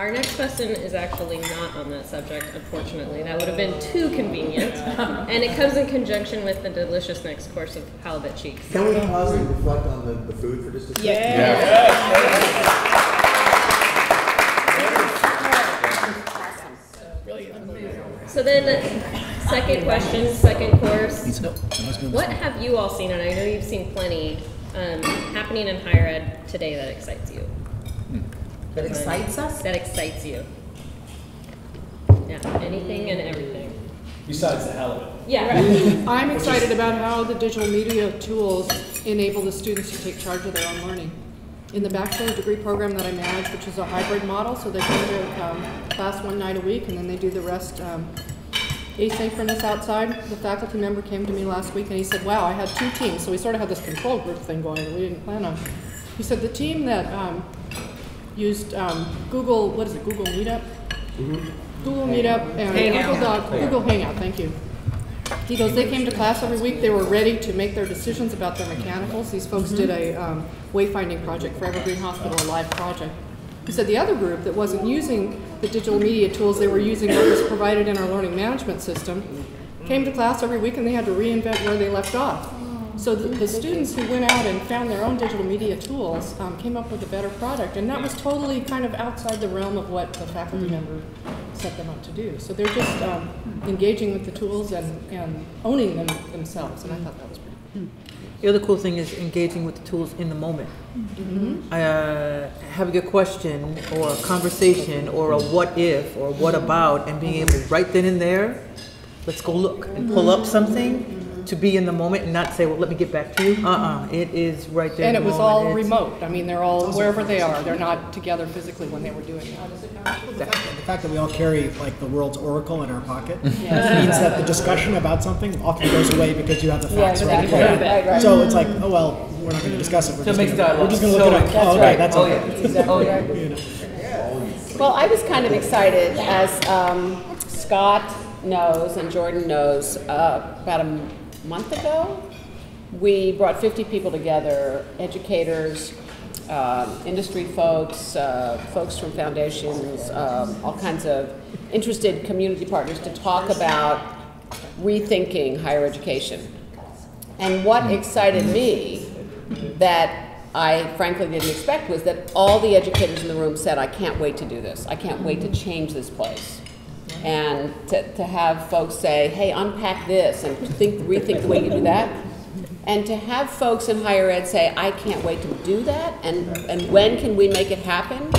Our next question is actually not on that subject, unfortunately. That would have been too convenient. And it comes in conjunction with the delicious next course of halibut cheeks. Can we pause and reflect on the food for just a second? So then, second question, second course. What have you all seen, and I know you've seen plenty, happening in higher ed today that excites you? That excites us? That excites you. Yeah, anything and everything. Besides the halibut. Yeah. I'm excited about how the digital media tools enable the students to take charge of their own learning. In the bachelor's degree program that I manage, which is a hybrid model, so they come to class one night a week and then they do the rest asynchronous outside. The faculty member came to me last week and he said, wow, I had 2 teams. So we sort of had this control group thing going that we didn't plan on. He said the team that used Google, what is it, Google Meetup? Google Meetup and Google Hangout, thank you. He goes, they came to class every week, they were ready to make their decisions about their mechanicals. These folks did a wayfinding project for Evergreen Hospital, a live project. He said the other group that wasn't using the digital media tools, they were using what was provided in our learning management system, came to class every week and they had to reinvent where they left off. So the students who went out and found their own digital media tools came up with a better product, and that was totally kind of outside the realm of what the faculty member set them up to do. So they're just engaging with the tools and owning them themselves, and I thought that was pretty cool. The other cool thing is engaging with the tools in the moment. Having a question or a conversation or a what if or what about, and being able to right then and there, let's go look and pull up something. To be in the moment and not say, well, let me get back to you. It is right there. And it was all remote. I mean, they're all wherever they are. They're not together physically when they were doing it. The fact that we all carry like the world's oracle in our pocket means that the discussion about something often goes away because you have the facts right there. Right. So it's like, oh well, we're not going to discuss it. We're just going to look at it. Oh, okay, that's okay. Well, I was kind of excited, as Scott knows and Jordan knows, about a month ago, we brought 50 people together, educators, industry folks, folks from foundations, all kinds of interested community partners to talk about rethinking higher education. And what excited me that I frankly didn't expect was that all the educators in the room said, I can't wait to do this. I can't wait to change this place. And to have folks say, hey, unpack this and rethink the way you do that. And to have folks in higher ed say, I can't wait to do that, and when can we make it happen,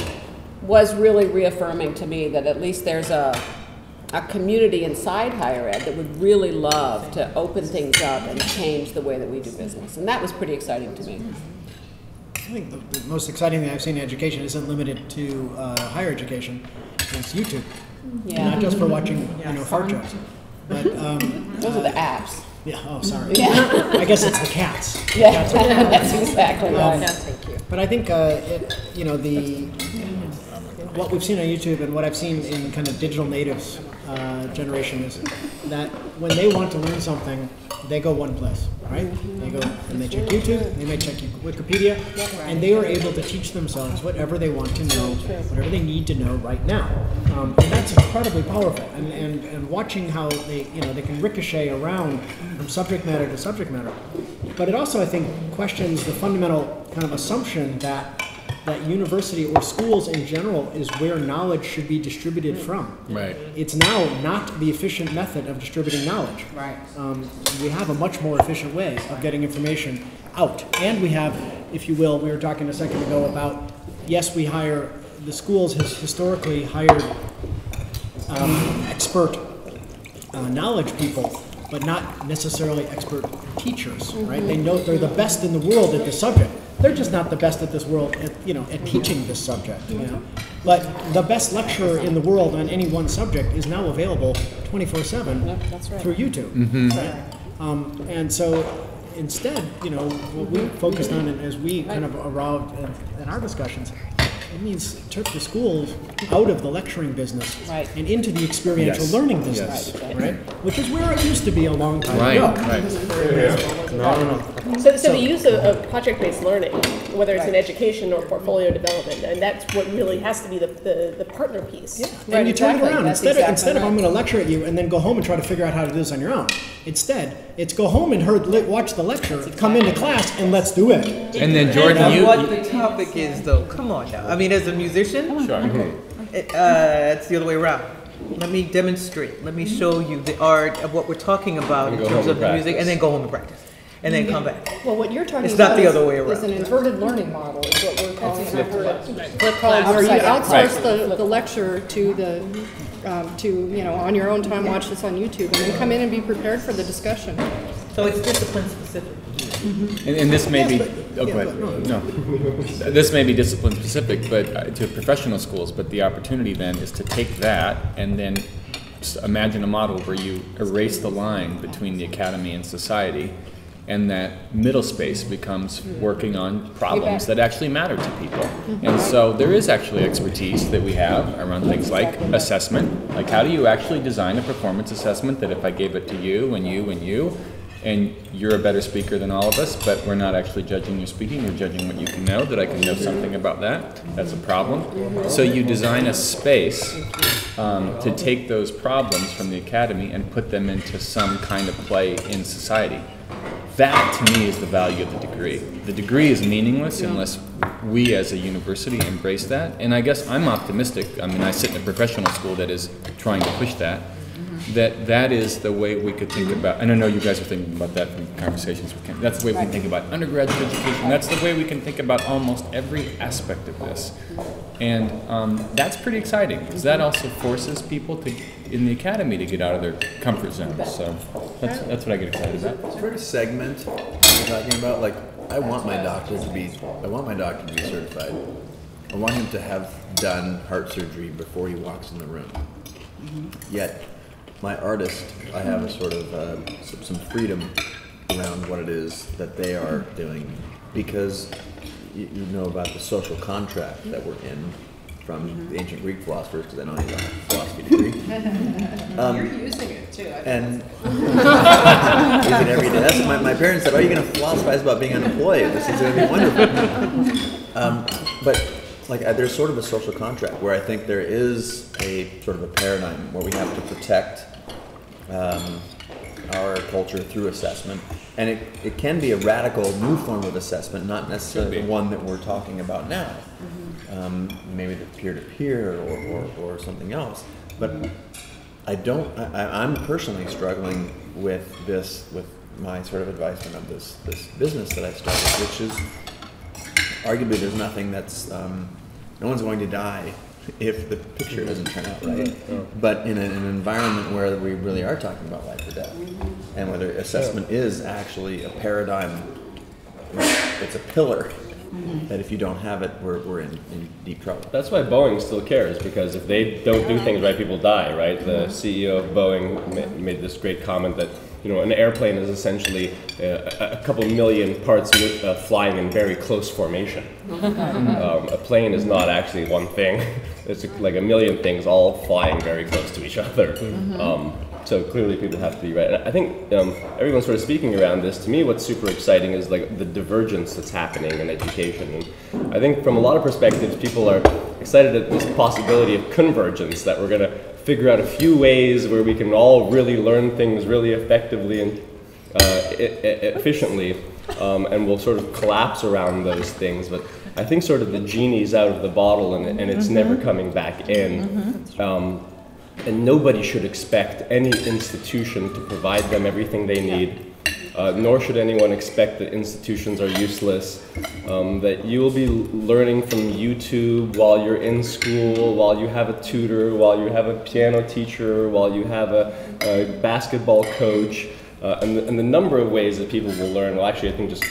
was really reaffirming to me that at least there's a community inside higher ed that would really love to open things up and change the way that we do business. And that was pretty exciting to me. I think the most exciting thing I've seen in education isn't limited to higher education. It's YouTube. Yeah. Not just for watching, fart jokes, but those are the apps. Yeah. Oh, sorry. Yeah. I guess it's the cats. Yeah, that's exactly right. Thank you. But I think what we've seen on YouTube and what I've seen in kind of digital natives generation is that when they want to learn something, they go one place, right? They go and they check YouTube, they may check Wikipedia, and they are able to teach themselves whatever they want to know, whatever they need to know right now. And that's incredibly powerful. And watching how they can ricochet around from subject matter to subject matter. But it also, I think, questions the fundamental kind of assumption that university or schools in general is where knowledge should be distributed from. Right. It's now not the efficient method of distributing knowledge. Right. We have a much more efficient way of getting information out. And we have, if you will, we were talking a second ago about, yes, the schools has historically hired expert knowledge people, but not necessarily expert teachers, right? They know they're the best in the world at the subject. They're just not the best at this world at teaching this subject. But the best lecturer in the world on any one subject is now available 24/7 through YouTube. Right? And so instead, what we focused on as we kind of arrived in our discussions, it means took the schools out of the lecturing business and into the experiential learning business, right? Which is where it used to be a long time ago. So the use of project-based learning whether it's in education or portfolio development, and that's what really has to be the partner piece. Yeah. And you turn it around. Instead of I'm going to lecture at you and then go home and try to figure out how to do this on your own. Instead, it's go home and watch the lecture, come into class, and let's do it. And then Jordan, what the topic is, though. Come on now. I mean, as a musician, it's the other way around. Let me demonstrate. Let me show you the art of what we're talking about in terms of the music, and then go home and practice. And then come back. Well, what you're talking It's about not the other way around. is an inverted learning model, is what we're calling it. Where Where you outsource the lecture to on your own time, watch this on YouTube, and then come in and be prepared for the discussion. So it's discipline specific. and this may be, this may be discipline specific, but to professional schools, but the opportunity then is to take that and then imagine a model where you erase the line between the academy and society, and that middle space becomes working on problems that actually matter to people. And so there is actually expertise that we have around things like assessment. Like, how do you actually design a performance assessment that if I gave it to you and you and you, and you're a better speaker than all of us, but we're not actually judging your speaking, we're judging what you can know, that I can know something about that. That's a problem. So you design a space to take those problems from the academy and put them into some kind of play in society. That, to me, is the value of the degree. The degree is meaningless unless we as a university embrace that. And I guess I'm optimistic. I mean, I sit in a professional school that is trying to push that. That is the way we could think about, and I know you guys are thinking about that from conversations with Ken. That's the way we can think about undergraduate education. That's the way we can think about almost every aspect of this. And that's pretty exciting, because that also forces people to, in the academy, to get out of their comfort zones. So that's what I get excited about. It's very segment what you're talking about. Like, I want my doctor to be certified. I want him to have done heart surgery before he walks in the room. Yet, my artist, I have a sort of some freedom around what it is that they are doing, because you know about the social contract that we're in from the ancient Greek philosophers, because I don't have a philosophy degree. You're using it too. And use it every day. That's what my parents said. Are you going to philosophize about being unemployed? This is going to be wonderful. But like, there's sort of a social contract where I think there is a sort of a paradigm where we have to protect our culture through assessment, and it can be a radical new form of assessment, not necessarily the one that we're talking about now. Maybe the peer-to-peer or something else. But I'm personally struggling with this, with my sort of advisement of this business that I started, which is arguably there's nothing that's no one's going to die if the picture doesn't turn out right. But in an environment where we really are talking about life or death, and whether assessment is actually a paradigm, it's a pillar, that if you don't have it, we're in deep trouble. That's why Boeing still cares, because if they don't do things right, people die, right? The CEO of Boeing made this great comment that, you know, an airplane is essentially a couple million parts flying in very close formation. A plane is not actually one thing. It's like a million things all flying very close to each other. So clearly people have to be right. And I think everyone's sort of speaking around this. To me, what's super exciting is like the divergence that's happening in education. And I think from a lot of perspectives, people are excited at this possibility of convergence, that we're going to figure out a few ways where we can all really learn things really effectively and efficiently, and we'll sort of collapse around those things. But I think sort of the genie's out of the bottle, and it's never coming back in. And nobody should expect any institution to provide them everything they need, nor should anyone expect that institutions are useless, that you will be learning from YouTube while you're in school, while you have a tutor, while you have a piano teacher, while you have a basketball coach, and the number of ways that people will learn will actually, I think, just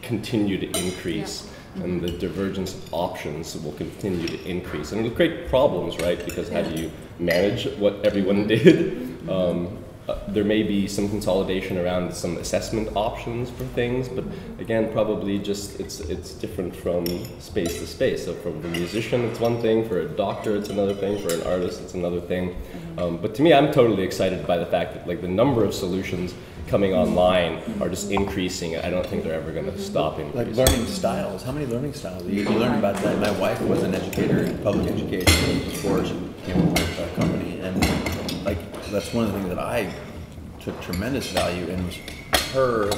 continue to increase. And the divergence of options will continue to increase. And it'll create problems, right? Because how do you manage what everyone did? There may be some consolidation around some assessment options for things, but again, probably just it's different from space to space. So for the musician, it's one thing. For a doctor, it's another thing. For an artist, it's another thing. But to me, I'm totally excited by the fact that like the number of solutions coming online are just increasing. I don't think they're ever going to stop increasing. Like learning styles. How many learning styles? You learn about that. My wife was an educator in public education before she came with our company, and like that's one of the things that I took tremendous value in was her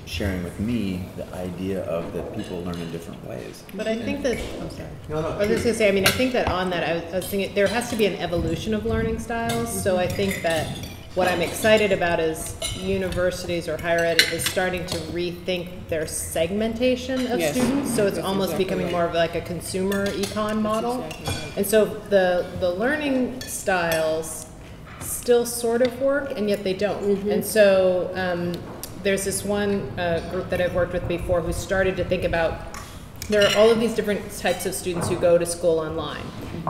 sharing with me the idea of that people learn in different ways. But I think that, I'm sorry. No, no, I was just gonna say, I mean, I think that on that, I was thinking, there has to be an evolution of learning styles. So I think that what I'm excited about is universities or higher ed is starting to rethink their segmentation of students. So it's almost becoming more of like a consumer econ model. And so the learning styles still sort of work, and yet they don't. And so there's this one group that I've worked with before who started to think about, there are all of these different types of students who go to school online.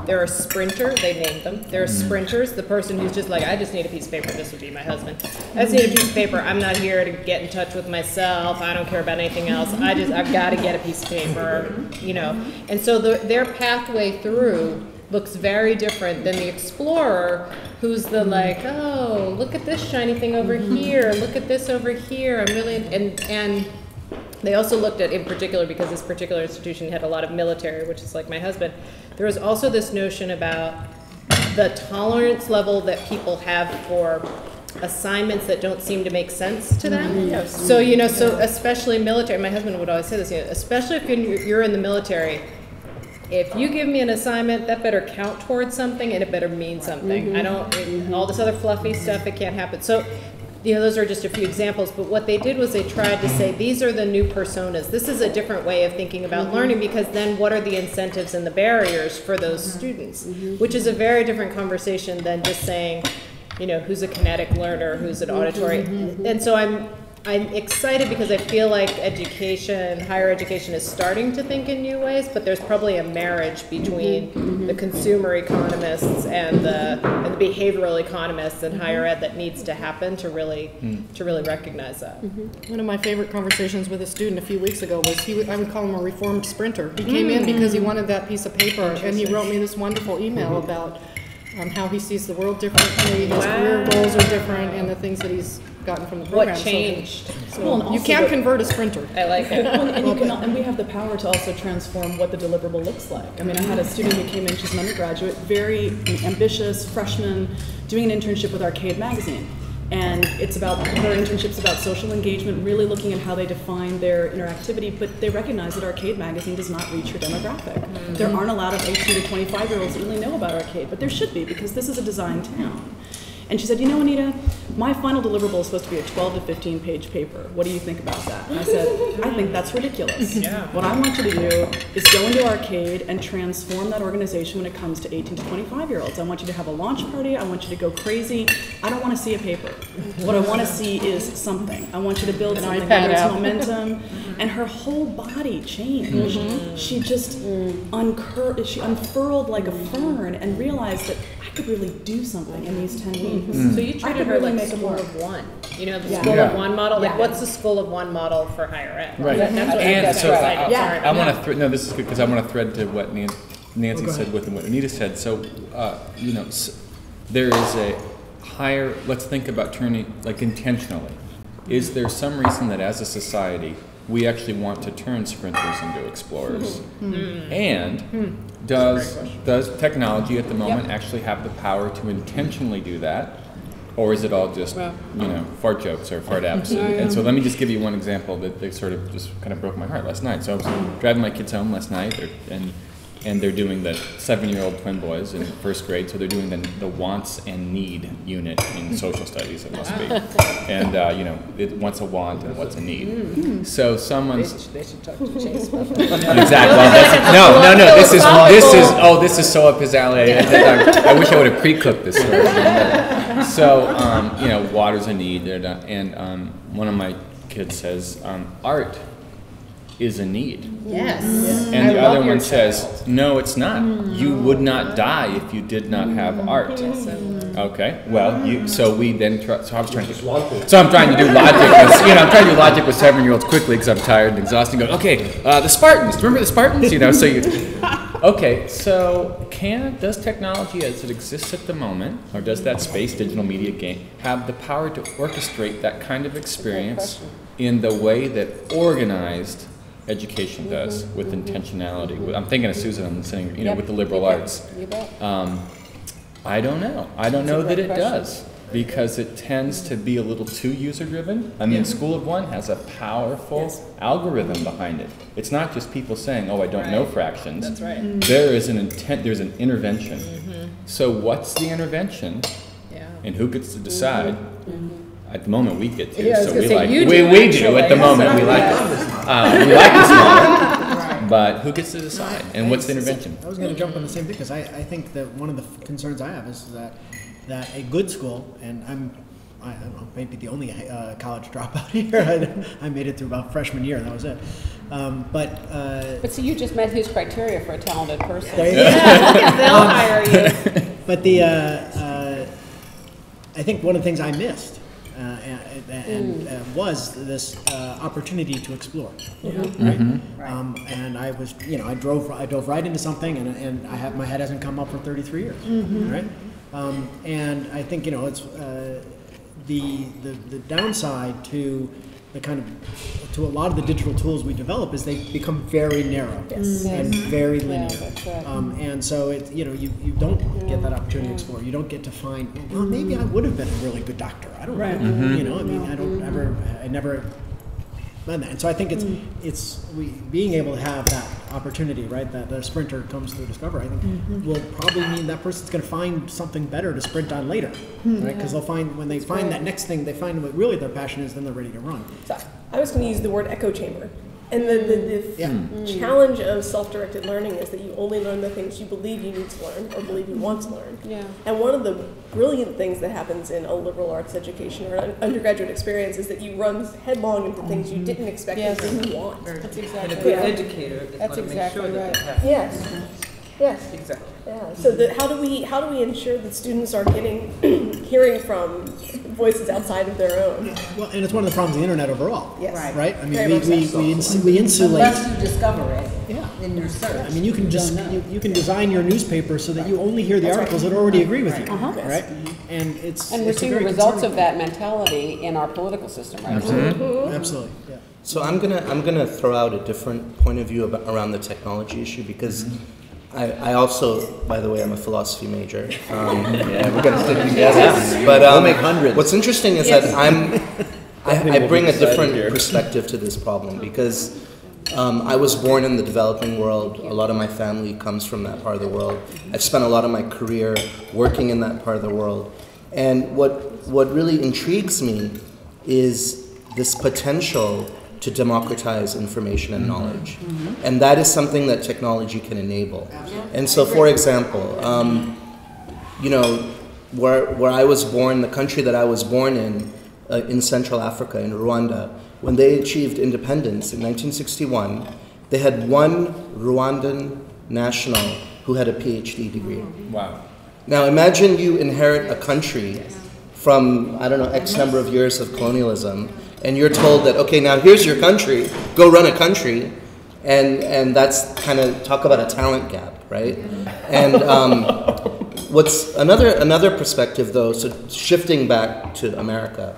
There are sprinters, they named them. There are sprinters, the person who's just like, I just need a piece of paper, this would be my husband. I just need a piece of paper, I'm not here to get in touch with myself, I don't care about anything else, I've got to get a piece of paper, you know. And so their pathway through looks very different than the explorer, who's the like, oh, look at this shiny thing over here, look at this over here, I'm really, and they also looked at, in particular, because this particular institution had a lot of military, which is like my husband, there was also this notion about the tolerance level that people have for assignments that don't seem to make sense to them. So, you know, so especially military, my husband would always say this, you know, especially if you're in the military, if you give me an assignment, that better count towards something and it better mean something. I don't, all this other fluffy stuff, it can't happen. So, you know, those are just a few examples, but what they did was they tried to say, these are the new personas. This is a different way of thinking about learning, because then what are the incentives and the barriers for those students? Which is a very different conversation than just saying, you know, who's a kinetic learner, who's an auditory. And so I'm excited because I feel like education, higher education is starting to think in new ways, but there's probably a marriage between the consumer economists and the behavioral economists in higher ed that needs to happen to really recognize that. One of my favorite conversations with a student a few weeks ago was, I would call him a reformed sprinter. He came in because he wanted that piece of paper, and he wrote me this wonderful email about how he sees the world differently, his career goals are different, and the things that he's gotten from the program. What changed? So you can't convert a sprinter. I like it. And we have the power to also transform what the deliverable looks like. I mean, I had a student who came in, she's an undergraduate, very ambitious freshman, doing an internship with Arcade magazine. And it's about, her internship's about social engagement, really looking at how they define their interactivity, but they recognize that Arcade magazine does not reach your demographic. There aren't a lot of 18 to 25-year-olds that really know about Arcade, but there should be, because this is a design town. And she said, you know, Anita, my final deliverable is supposed to be a 12 to 15 page paper. What do you think about that? And I said, I think that's ridiculous. What I want you to do is go into Arcade and transform that organization when it comes to 18 to 25-year-olds. I want you to have a launch party. I want you to go crazy. I don't want to see a paper. What I want to see is something. I want you to build something that builds momentum. And her whole body changed. She just she unfurled like a fern and realized that I could really do something in these 10 weeks. So you treated her like school of one. You know, the school of one model. Like, what's the school of one model for higher ed? Right. That's what And so I I want to, no, this is good, because I want to thread to what Nancy said with and what Anita said. So, you know, there is a higher, let's think about turning, like intentionally. Is there some reason that as a society, we actually want to turn sprinters into explorers? And does technology at the moment actually have the power to intentionally do that? Or is it all just, you know, fart jokes or fart apps? And so let me just give you one example that they sort of just kind of broke my heart last night. So I was driving my kids home last night, and they're doing the 7-year-old twin boys in first grade, so they're doing the wants and need unit in social studies, it must be. And, you know, what's a want and what's a need. So someone's... They should talk to Chase about that. Exactly. No, this is so up his alley. I wish I would have pre-cooked this story. So, you know, water's a need, and one of my kids says, art is a need. Yes. And the other one says, no, it's not. You would not die if you did not have art. Okay, well, so we then try, so I'm trying to do logic with, I'm trying to do logic with 7-year-olds quickly because I'm tired and exhausted, and go, okay, the Spartans, remember the Spartans? You know, so okay, so does technology as it exists at the moment, or does that space digital media game have the power to orchestrate that kind of experience in the way that organized education does, with intentionality? I'm thinking of Susan, I'm saying, you know, with the liberal arts. You bet. I don't know. I don't know that it does, because it tends to be a little too user-driven. I mean, School of One has a powerful algorithm behind it. It's not just people saying, "Oh, I don't know fractions." That's right. There is an intent. There's an intervention. So, what's the intervention, and who gets to decide? At the moment, we get to. Yeah, I was so gonna we say like you we do, do at the actually. moment. We like this model, but who gets to decide? And what's the intervention? I was going to jump on the same thing because I think that one of the concerns I have is that a good school, and I don't know, maybe the only college dropout here. I made it through about freshman year, and that was it. But see, you just met his criteria for a talented person. There you Yeah, they'll hire you. But I think one of the things I missed was this opportunity to explore. Right? And I was, I drove right into something, and my head hasn't come up for 33 years. Right? And I think it's the downside to the to a lot of the digital tools we develop is they become very narrow and very linear. That's right. And so you don't get that opportunity to explore. You don't get to find, well, maybe I would have been a really good doctor. I don't know. I never done that. And so I think it's being able to have that opportunity, right? That the sprinter comes to discover, I think, will probably mean that person's going to find something better to sprint on later, right? Because they'll find, when they find that next thing, they find what really their passion is, then they're ready to run. So I was going to use the word echo chamber. And the challenge of self-directed learning is that you only learn the things you believe you need to learn or believe you want to learn. Yeah. And one of the brilliant things that happens in a liberal arts education or an undergraduate experience is that you run headlong into things you didn't expect and didn't want. That's And exactly a good right. educator is That's going to make exactly sure that right. that happens. Yes. Yes. Exactly. Yeah. So how do we ensure that students are getting hearing from voices outside of their own? Well, and it's one of the problems of the internet overall. Yes. Right? I mean, Very much we insulate. Unless you discover it in your search. I mean, you can just you can design your newspaper so that you only hear the articles that already agree with you, right? And And we're seeing the results of that mentality in our political system right now. Absolutely. Yeah. So I'm gonna throw out a different point of view around the technology issue because I also, by the way, I'm a philosophy major. Yeah, we're gonna stick together. But we'll make hundreds. What's interesting is that I bring a different perspective to this problem because I was born in the developing world. A lot of my family comes from that part of the world. I've spent a lot of my career working in that part of the world. And what really intrigues me is this potential to democratize information and knowledge. And that is something that technology can enable. And so, for example, where I was born, the country that I was born in Central Africa, in Rwanda, when they achieved independence in 1961, they had one Rwandan national who had a PhD degree. Wow. Now imagine you inherit a country from, I don't know, X number of years of colonialism, and you're told that, okay, now here's your country, go run a country, and that's kind of, talk about a talent gap, right? And what's another perspective though, so shifting back to America,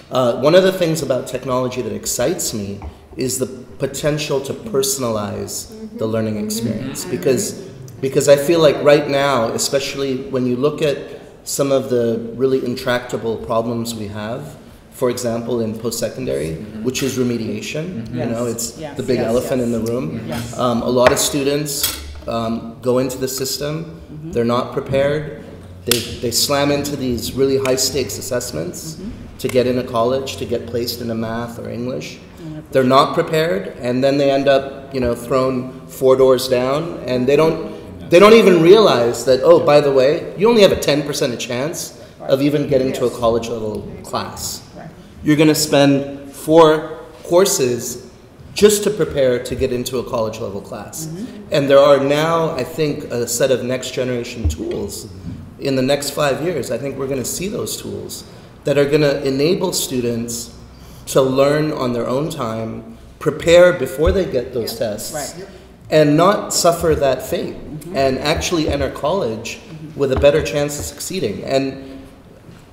one of the things about technology that excites me is the potential to personalize the learning experience, because I feel like right now, especially when you look at some of the really intractable problems we have, for example, in post-secondary, which is remediation. It's the big elephant in the room. A lot of students go into the system, they're not prepared, they slam into these really high-stakes assessments to get into college, to get placed into math or English. They're not prepared, and then they end up, thrown 4 doors down, and they don't even realize that, oh, by the way, you only have a 10% chance of even getting to a college level class. You're going to spend 4 courses just to prepare to get into a college level class. And there are now, I think, a set of next generation tools. In the next 5 years, I think we're going to see those tools that are going to enable students to learn on their own time, prepare before they get those tests, and not suffer that fate. and actually enter college with a better chance of succeeding. And,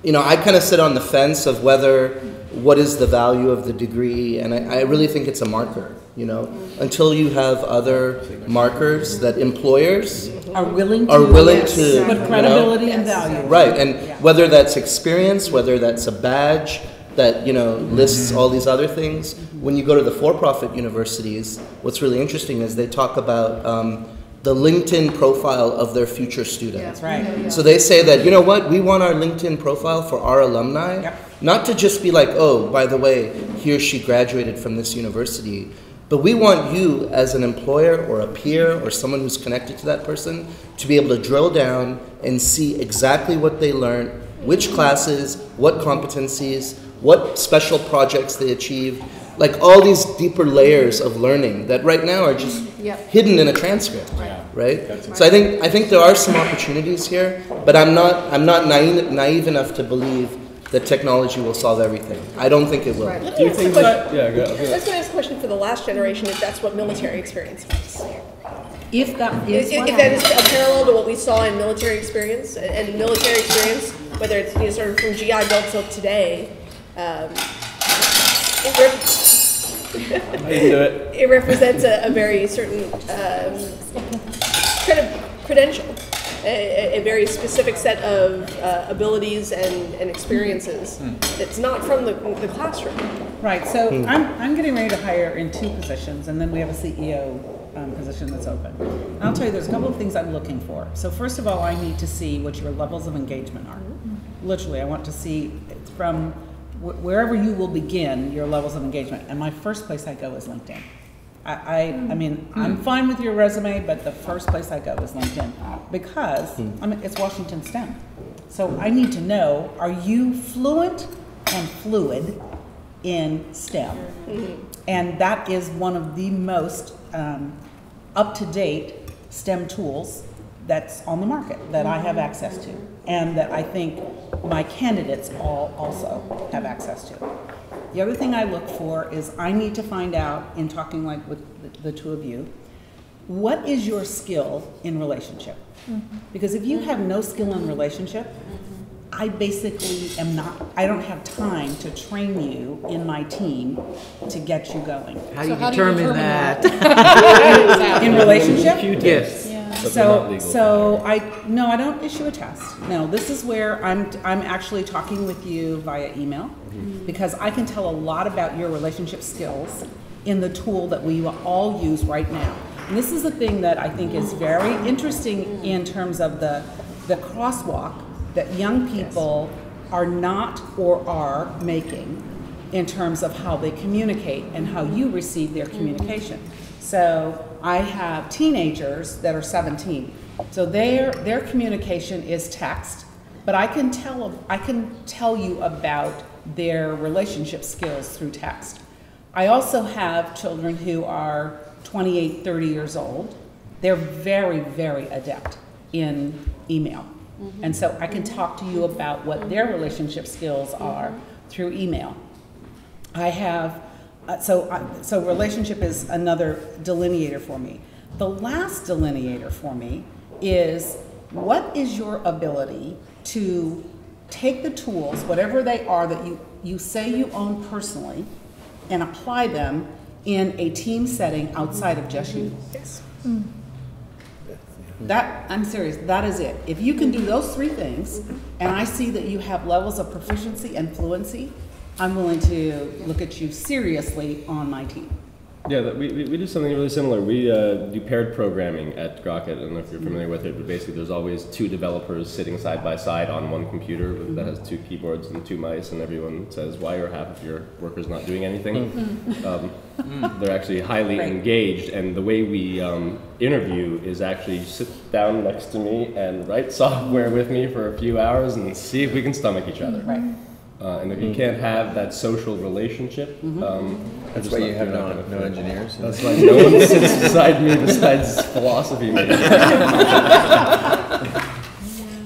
you know, I kind of sit on the fence of what is the value of the degree, and I really think it's a marker, you know, until you have other markers that employers are willing to put credibility and value. Right, and whether that's experience, whether that's a badge that, you know, lists all these other things. When you go to the for-profit universities, what's really interesting is they talk about the LinkedIn profile of their future student. Right. So they say that, you know what, we want our LinkedIn profile for our alumni, not to just be like, oh, by the way, he or she graduated from this university, but we want you as an employer or a peer or someone who's connected to that person to be able to drill down and see exactly what they learned, which classes, what competencies, what special projects they achieved, like all these deeper layers of learning that right now are just hidden in a transcript, right? So I think there are some opportunities here, but I'm not naive enough to believe that technology will solve everything. I don't think it will. Right. Do you think that? Yeah, go. Let's ask a question for the last generation, if that's what military experience means. If that is If that is a parallel to what we saw in military experience, and military experience, whether it's, you know, sort of from GI Bill till today, it represents a very certain credential, a very specific set of abilities and experiences. It's not from the classroom. Right, so I'm getting ready to hire in 2 positions, and then we have a CEO position that's open. And I'll tell you, there's a couple of things I'm looking for. So first of all, I need to see what your levels of engagement are. Literally, I want to see from wherever you will begin your levels of engagement. And my first place I go is LinkedIn. I mean, I'm fine with your resume, but the first place I go is LinkedIn because it's Washington STEM. So I need to know, are you fluent and fluid in STEM? And that is one of the most up-to-date STEM tools that's on the market that I have access to, and that I think my candidates all also have access to. The other thing I look for is I need to find out, in talking like with the 2 of you, what is your skill in relationship? Because if you have no skill in relationship, I basically I don't have time to train you in my team to get you going. How do you determine that? In relationship? Yes. So I don't issue a test. No, this is where I'm actually talking with you via email because I can tell a lot about your relationship skills in the tool that we all use right now. And this is the thing that I think is very interesting in terms of the crosswalk that young people are not or are making in terms of how they communicate and how you receive their communication. So I have teenagers that are 17. So their communication is text, but I can tell you about their relationship skills through text. I also have children who are 28, 30 years old. They're very, very adept in email. And so I can talk to you about what their relationship skills are through email. I have, so relationship is another delineator for me. The last delineator for me is what is your ability to take the tools, whatever they are that you say you own personally, and apply them in a team setting outside of just you. Yes. I'm serious, that is it. If you can do those 3 things, and I see that you have levels of proficiency and fluency, I'm willing to look at you seriously on my team. Yeah, we do something really similar. We do paired programming at Grocket. I don't know if you're familiar with it, but basically there's always 2 developers sitting side by side on one computer that has 2 keyboards and 2 mice, and everyone says, why are half of your workers not doing anything? They're actually highly engaged, and the way we interview is actually sit down next to me and write software with me for a few hours and see if we can stomach each other. And if you can't have that social relationship, that's why you have no engineers. That's why no one sits beside me besides philosophy majors.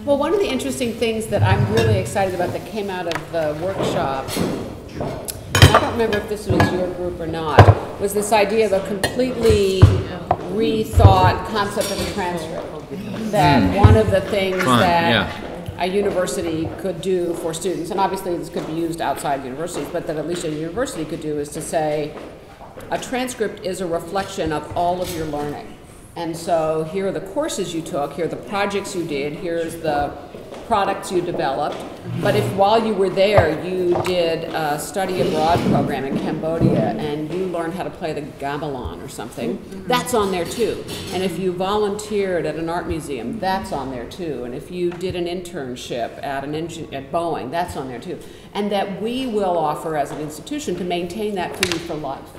Well, one of the interesting things that I'm really excited about that came out of the workshop, and I don't remember if this was your group or not, was this idea of a completely rethought concept of a transcript. that one of the things Fun, that yeah. a university could do for students, and obviously this could be used outside universities, but that at least a university could do, is to say, a transcript is a reflection of all of your learning. And so here are the courses you took, here are the projects you did, here's the products you developed. But if while you were there you did a study abroad program in Cambodia and you learned how to play the gamelan or something, that's on there too. And if you volunteered at an art museum, that's on there too. And if you did an internship at at Boeing, that's on there too. And that we will offer as an institution to maintain that for you for life.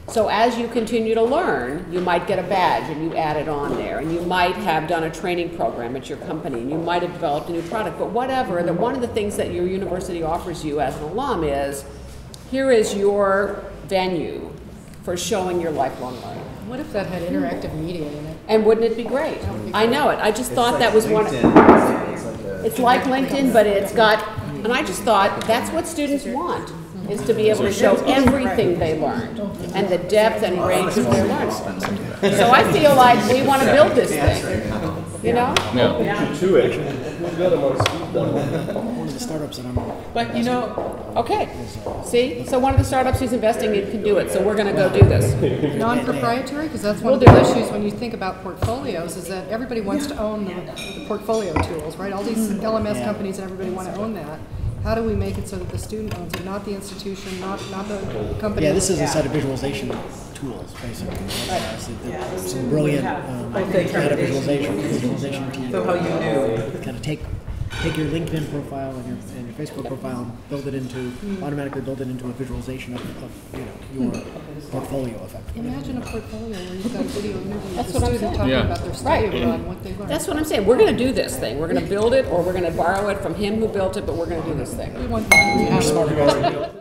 So as you continue to learn, you might get a badge and you add it on there, and you might have done a training program at your company, and you might have developed a new product, but whatever, that one of the things that your university offers you as an alum is, here is your venue for showing your lifelong learning. What if that had interactive media in it? And wouldn't it be great? I know it, I just thought that was one. It's like LinkedIn, but it's got, and I just thought, that's what students want, is to be able to show everything they learned and the depth and range of their learning. So I feel like we want to build this thing, you know? Yeah. To it. We've got them on speed dial. One of the startups that I'm on. But you know, Okay, see? So one of the startups he's investing in can do it, so we're going to go do this. Non-proprietary, because that's one of the issues when you think about portfolios, is that everybody wants to own the portfolio tools, right? All these LMS companies and everybody want to own that. How do we make it so that the student owns it, not the institution, not the company? Yeah, this is a set of visualization tools, basically. Some brilliant data visualization team. so how you knew. Kind of take your LinkedIn profile and your Facebook profile and build it into automatically build it into a visualization of your portfolio effect. Imagine a portfolio where you've got a video interview That's with what the I'm student saying. talking Yeah. about their study abroad and what they learned. That's what I'm saying. We're going to do this thing. We're going to build it, or we're going to borrow it from him who built it, but we're going to do this thing. We want them to have it.